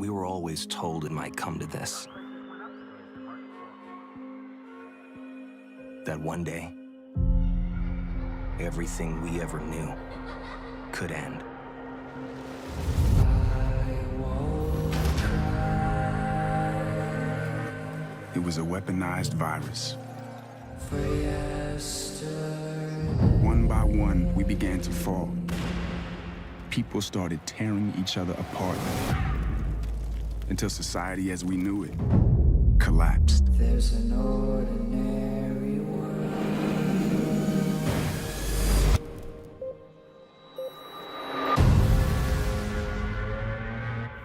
We were always told it might come to this. That one day, everything we ever knew could end. It was a weaponized virus. One by one, we began to fall. People started tearing each other apart until society as we knew it collapsed. There's an ordinary world.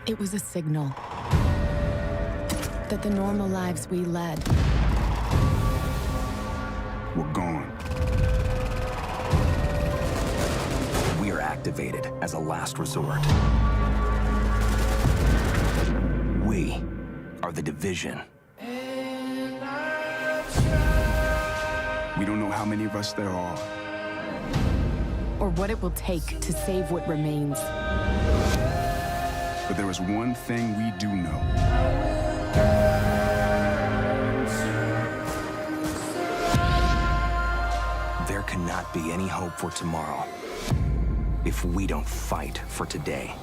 It was a signal that the normal lives we led Were gone. We are activated as a last resort. We are the Division. We don't know how many of us there are. or what it will take to save what remains. But there is one thing we do know. There cannot be any hope for tomorrow if we don't fight for today.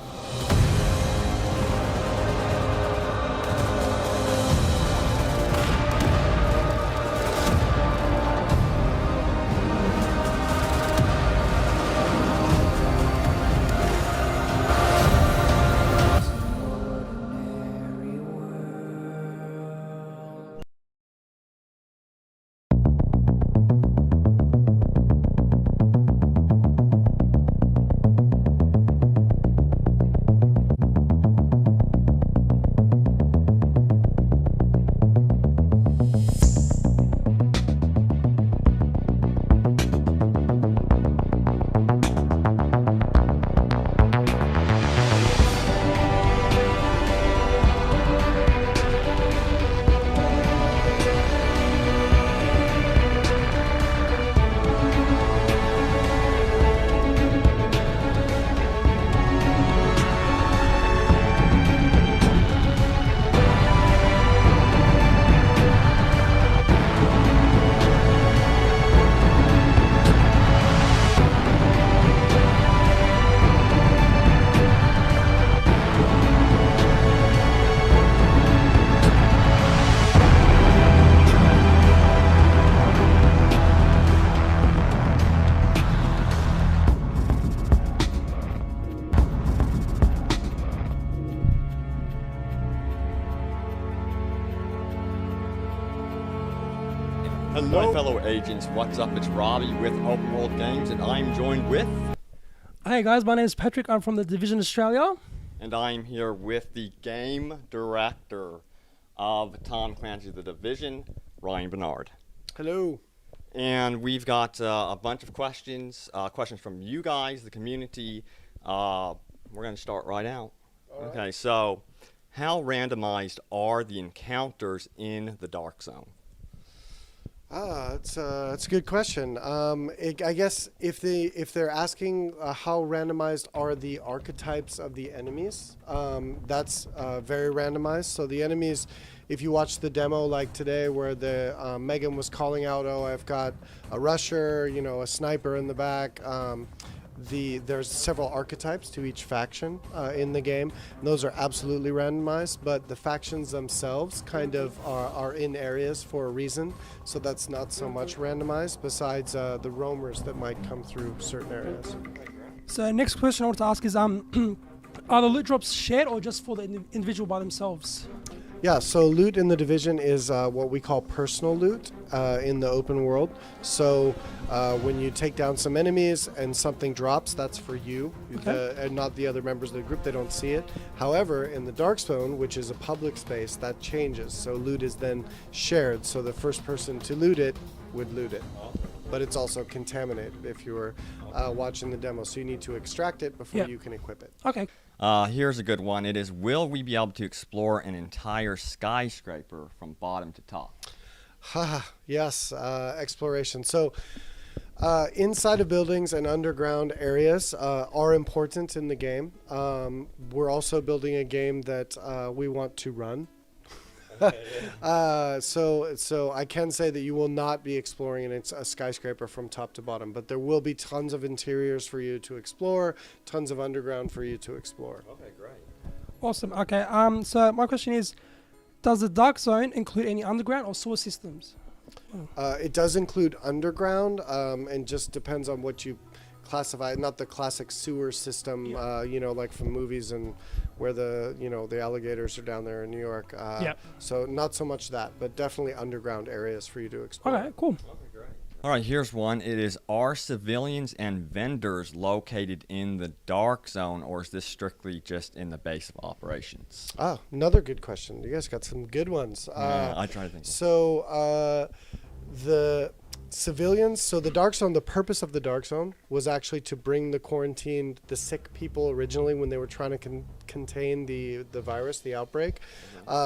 Hello, my fellow agents. What's up? It's Robby with Open World Games, and I'm joined with... Hey guys, my name is Patrick. I'm from the Division Australia. And I'm here with the game director of Tom Clancy's The Division, Ryan Barnard. Hello. And we've got a bunch of questions from you guys, the community. We're going to start right out. Okay, so how randomized are the encounters in the Dark Zone? That's a good question. I guess if they're asking how randomized are the archetypes of the enemies, that's very randomized. So the enemies, if you watch the demo like today, where the Megan was calling out, "Oh, I've got a rusher, a sniper in the back." There's several archetypes to each faction in the game, and those are absolutely randomized, but the factions themselves kind of are in areas for a reason, so that's not so much randomized, besides the roamers that might come through certain areas. So next question I want to ask is, are the loot drops shared or just for the individual by themselves? Yeah, so loot in the Division is what we call personal loot in the open world. So when you take down some enemies and something drops, that's for you, and not the other members of the group. They don't see it. However, in the Dark Zone, which is a public space, that changes. So loot is then shared. So the first person to loot it would loot it. But it's also contaminated if you were watching the demo. So you need to extract it before you can equip it. Okay. Here's a good one. It is, will we be able to explore an entire skyscraper from bottom to top? Yes, exploration. So Inside of buildings and underground areas are important in the game. We're also building a game that we want to run. So I can say that you will not be exploring a skyscraper from top to bottom, but there will be tons of interiors for you to explore, tons of underground for you to explore. Okay, great. Awesome. Okay. So my question is, does the Dark Zone include any underground or sewer systems? It does include underground, and just depends on what you classify. Not the classic sewer system, like from movies and where the alligators are down there in New York. So not so much that, but definitely underground areas for you to explore. Okay, cool. All right, here's one. It is, are civilians and vendors located in the Dark Zone, or is this strictly just in the base of operations? Ah, another good question. You guys got some good ones. I try to think. So the civilians, so the Dark Zone, the purpose of the Dark Zone was actually to bring the quarantined, the sick people originally when they were trying to contain the virus, the outbreak.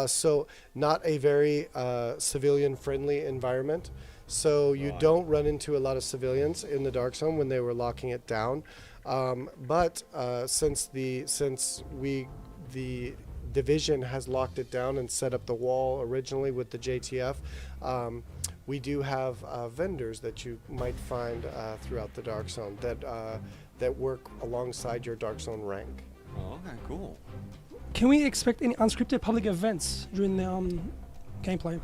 So not a very civilian-friendly environment. So you don't run into a lot of civilians in the Dark Zone when they were locking it down. But since the division has locked it down and set up the wall originally with the JTF, we do have vendors that you might find throughout the Dark Zone that work alongside your Dark Zone rank. Oh, okay, cool. Can we expect any unscripted public events during the gameplay?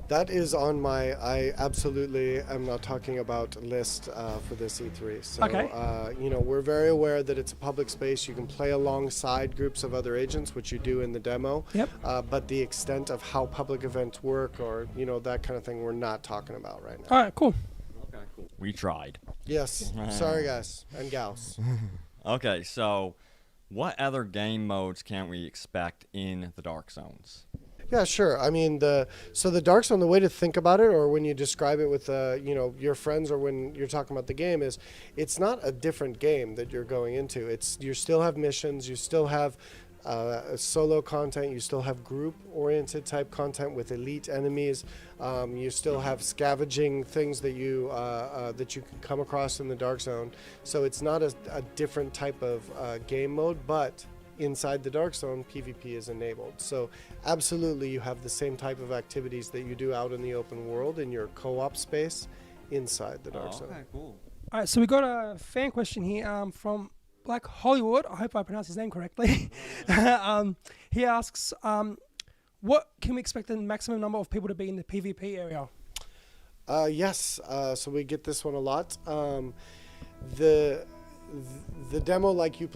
That is on I absolutely am not talking about list for this E3. So, Okay. We're very aware that it's a public space. You can play alongside groups of other agents, which you do in the demo. Yep. But the extent of how public events work or, that kind of thing, we're not talking about right now. All right, cool. Okay, cool. We tried. Yes. Sorry, guys and gals. Okay, so what other game modes can we expect in the Dark Zones? Yeah, sure. I mean, the Dark Zone, the way to think about it, or when you describe it with your friends, or when you're talking about the game, is it's not a different game that you're going into. You still have missions, you still have solo content, you still have group-oriented type content with elite enemies. You still have scavenging things that you can come across in the Dark Zone. So it's not a different type of game mode, but inside the Dark Zone, PvP is enabled. So absolutely, you have the same type of activities that you do out in the open world in your co-op space inside the Dark Zone. Okay, cool. All right, so we got a fan question here from Black Hollywood. I hope I pronounced his name correctly. He asks, what can we expect the maximum number of people to be in the PvP area? Yes, so we get this one a lot. The demo, like you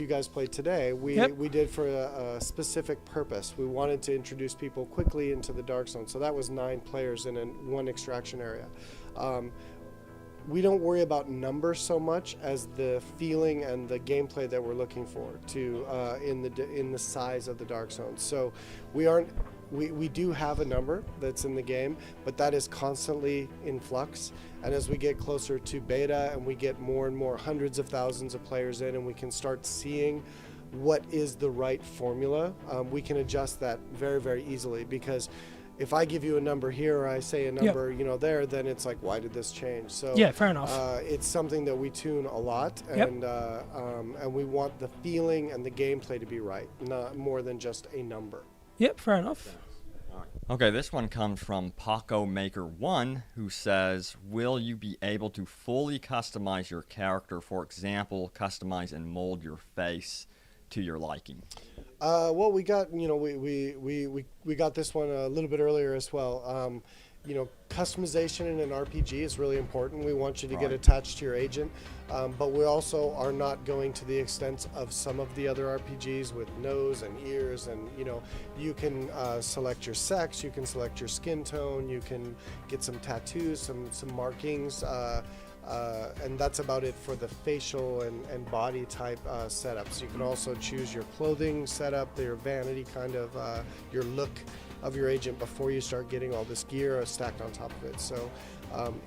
guys played today, we did for a specific purpose. We wanted to introduce people quickly into the Dark Zone, so that was 9 players in one extraction area. We don't worry about numbers so much as the feeling and the gameplay that we're looking for in the size of the Dark Zone. So we do have a number that's in the game, but that is constantly in flux. And as we get closer to beta and we get more and more hundreds of thousands of players in, and we can start seeing what is the right formula, we can adjust that very, very easily. Because if I give you a number here or I say a number, there, then it's like, why did this change? So yeah, fair enough. It's something that we tune a lot, and we want the feeling and the gameplay to be right, not more than just a number. Yep, fair enough. Okay, this one comes from Paco Maker 1, who says, will you be able to fully customize your character? For example, customize and mold your face to your liking. Well, we got we got this one a little bit earlier as well. Customization in an RPG is really important. We want you to get attached to your agent, but we also are not going to the extent of some of the other RPGs with nose and ears, and you can select your sex, you can select your skin tone, you can get some tattoos, some markings, and that's about it for the facial and body type setups. You can also choose your clothing setup, your vanity kind of, your look of your agent before you start getting all this gear stacked on top of it. So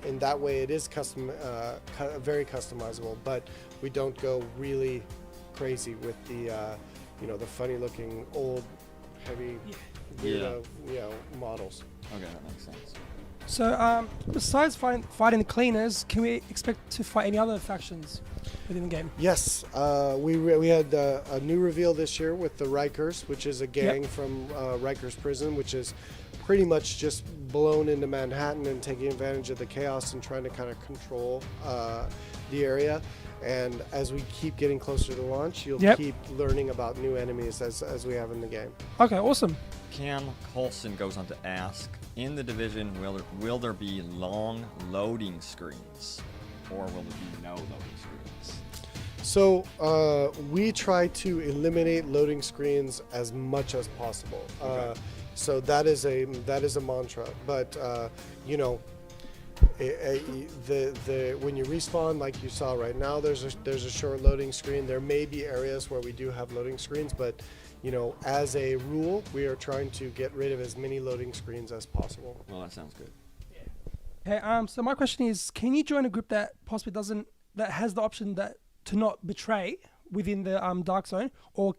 in that way it is very customizable, but we don't go really crazy with the the funny looking old heavy models. Okay, that makes sense. So, besides fighting the cleaners, can we expect to fight any other factions within the game? Yes, we had a new reveal this year with the Rikers, which is a gang from Rikers Prison, which is pretty much just blown into Manhattan and taking advantage of the chaos and trying to kind of control the area. And as we keep getting closer to launch, you'll keep learning about new enemies as we have in the game. Okay, awesome. Cam Colson goes on to ask, in the Division, will there be long loading screens? Or will there be no loading screens? So we try to eliminate loading screens as much as possible. Okay. So that is a mantra. But you know, when you respawn, like you saw right now, there's a short loading screen. There may be areas where we do have loading screens, but you know, as a rule, we are trying to get rid of as many loading screens as possible. Well, that sounds good. Okay, so my question is, can you join a group that possibly that has the option to not betray within the dark zone, or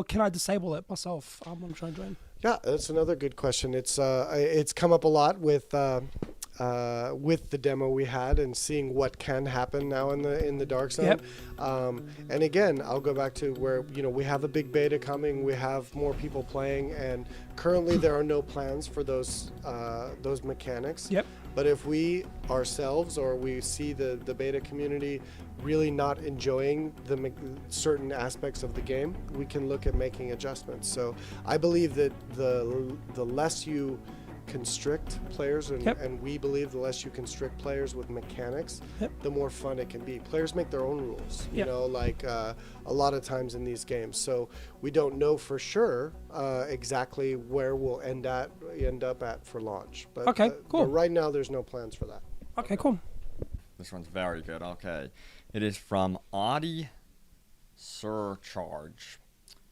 can I disable it myself? I'm trying to join. Yeah, that's another good question. It's come up a lot with the demo we had and seeing what can happen now in the dark zone. And again, I'll go back to where we have a big beta coming. We have more people playing, and currently there are no plans for those mechanics. But if we ourselves or we see the beta community really not enjoying the certain aspects of the game, we can look at making adjustments. So I believe that the less you constrict players, and we believe the less you constrict players with mechanics, the more fun it can be. Players make their own rules, you know, like a lot of times in these games. So we don't know for sure exactly where we'll end up at for launch. But, okay, cool. But right now, there's no plans for that. Okay, cool. This one's very good. Okay. It is from Audi Surcharge,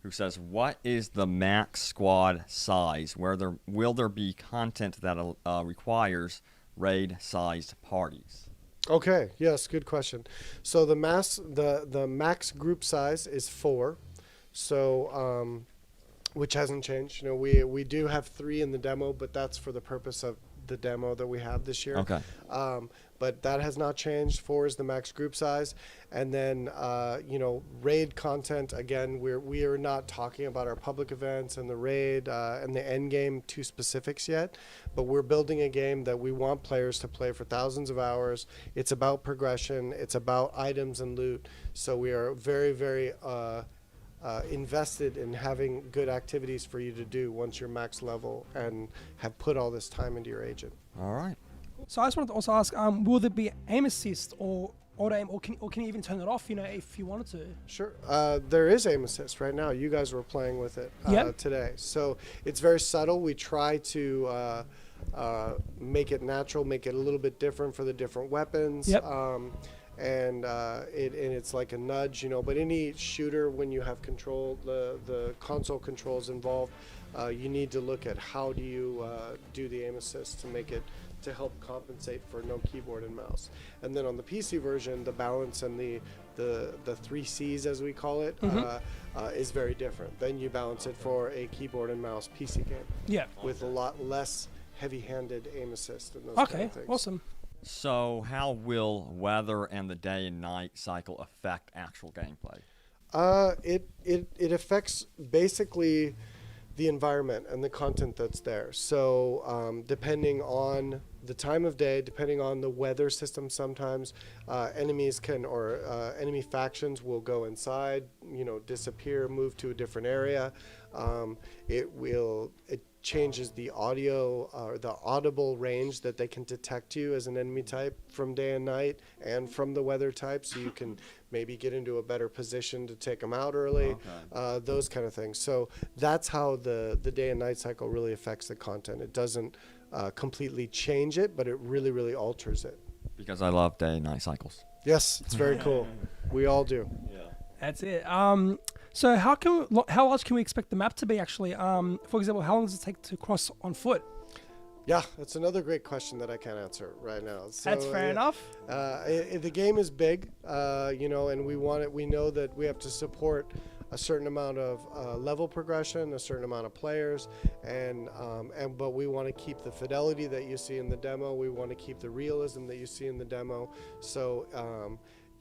who says, what is the max squad size? Will there be content that requires raid-sized parties? Okay, yes, good question. So the max group size is 4, so which hasn't changed. You know, we do have 3 in the demo, but that's for the purpose of the demo that we have this year. Okay. But that has not changed. 4 is the max group size. And then, raid content, again, we are not talking about our public events and the raid and the end game to specifics yet. But we're building a game that we want players to play for thousands of hours. It's about progression. It's about items and loot. So we are very, very invested in having good activities for you to do once you're max level and have put all this time into your agent. All right. So I just wanted to also ask, will there be aim assist or auto aim, or can you even turn it off, if you wanted to? Sure. There is aim assist right now. You guys were playing with it today. So it's very subtle. We try to make it natural, make it a little bit different for the different weapons. And it's like a nudge, but any shooter, when you have control, the console controls involved, you need to look at how do you do the aim assist to make it to help compensate for no keyboard and mouse. And then on the PC version, the balance and the 3 C's, as we call it, is very different. Then you balance it for a keyboard and mouse PC game. With a lot less heavy-handed aim assist and those kind of things. Awesome. So how will weather and the day and night cycle affect actual gameplay? It affects basically the environment and the content that's there. So depending on the time of day, depending on the weather system, sometimes enemies enemy factions will go inside, disappear, move to a different area. It changes the audio or the audible range that they can detect you as an enemy type from day and night and from the weather type, so you can maybe get into a better position to take them out early, those kind of things. So that's how the day and night cycle really affects the content. It doesn't completely change it, but it really, really alters it. Because I love day and night cycles. Yes, it's very cool. We all do. Yeah. That's it. So how large can we expect the map to be actually? For example, how long does it take to cross on foot? Yeah, that's another great question that I can't answer right now. So, that's fair enough. The game is big, and we want it. We know that we have to support a certain amount of level progression, a certain amount of players, and but we want to keep the fidelity that you see in the demo. We want to keep the realism that you see in the demo. So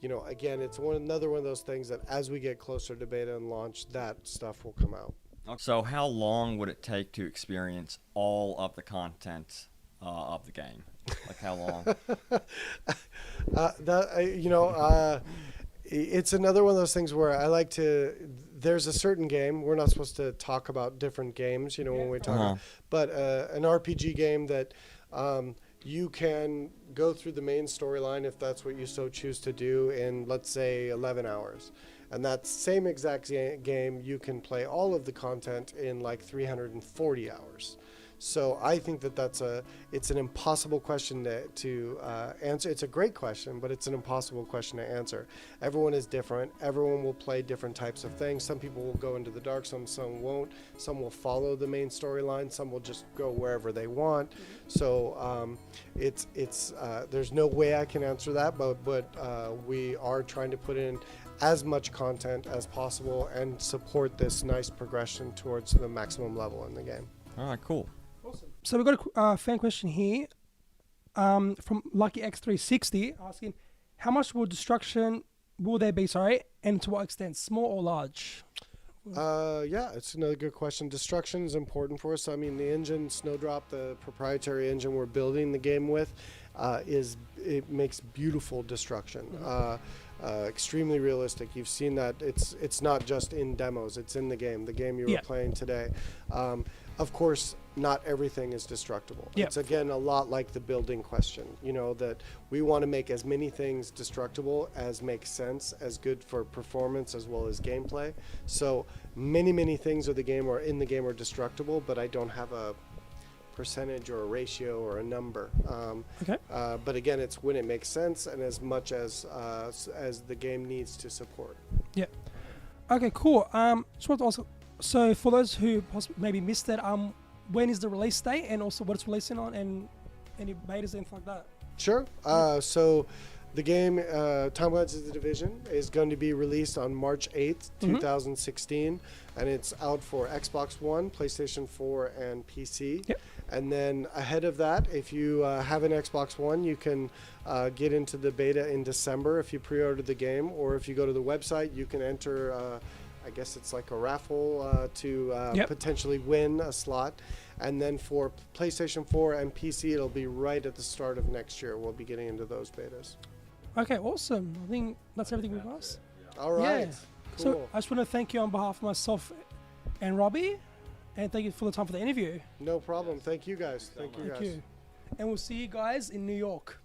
you know, again, it's another one of those things that as we get closer to beta and launch, that stuff will come out. So how long would it take to experience all of the content of the game? Like how long? It's another one of those things where I like to. There's a certain game. We're not supposed to talk about different games, you know, when we talk. But an RPG game that you can go through the main storyline if that's what you so choose to do in, let's say, 11 hours. And that same exact game, you can play all of the content in like 340 hours. So I think that it's an impossible question to answer. It's a great question, but it's an impossible question to answer. Everyone is different. Everyone will play different types of things. Some people will go into the dark, some won't. Some will follow the main storyline. Some will just go wherever they want. So there's no way I can answer that, but we are trying to put in as much content as possible and support this nice progression towards the maximum level in the game. All right, cool. Awesome. So we've got a fan question here from Lucky X360 asking, how much destruction will there be, and to what extent, small or large? Yeah, it's another good question. Destruction is important for us. I mean, the engine, Snowdrop, the proprietary engine we're building the game with, it makes beautiful destruction. Extremely realistic. You've seen that. It's not just in demos. It's in the game you were playing today. Of course, not everything is destructible. It's again a lot like the building question. You know, that we want to make as many things destructible as make sense, as good for performance as well as gameplay. So many things in the game are destructible, but I don't have a percentage or a ratio or a number. But again, it's when it makes sense and as much as the game needs to support. Yeah. Okay, cool. Just want to also, so for those who maybe missed it, when is the release date and also what it's releasing on and any betas and stuff like that? Sure. So the game, Tom Clancy's The Division, is going to be released on March 8th, 2016, and it's out for Xbox One, PlayStation 4, and PC. Yep. And then ahead of that, if you have an Xbox One, you can get into the beta in December if you pre-order the game, or if you go to the website, you can enter, I guess it's like a raffle to potentially win a slot. And then for PlayStation 4 and PC, it'll be right at the start of next year. We'll be getting into those betas. Okay, awesome. I think that's everything we've asked. All right. Yeah. Cool. So I just want to thank you on behalf of myself and Robby, and thank you for the time for the interview. No problem. Thank you guys. Thank you guys. And we'll see you guys in New York.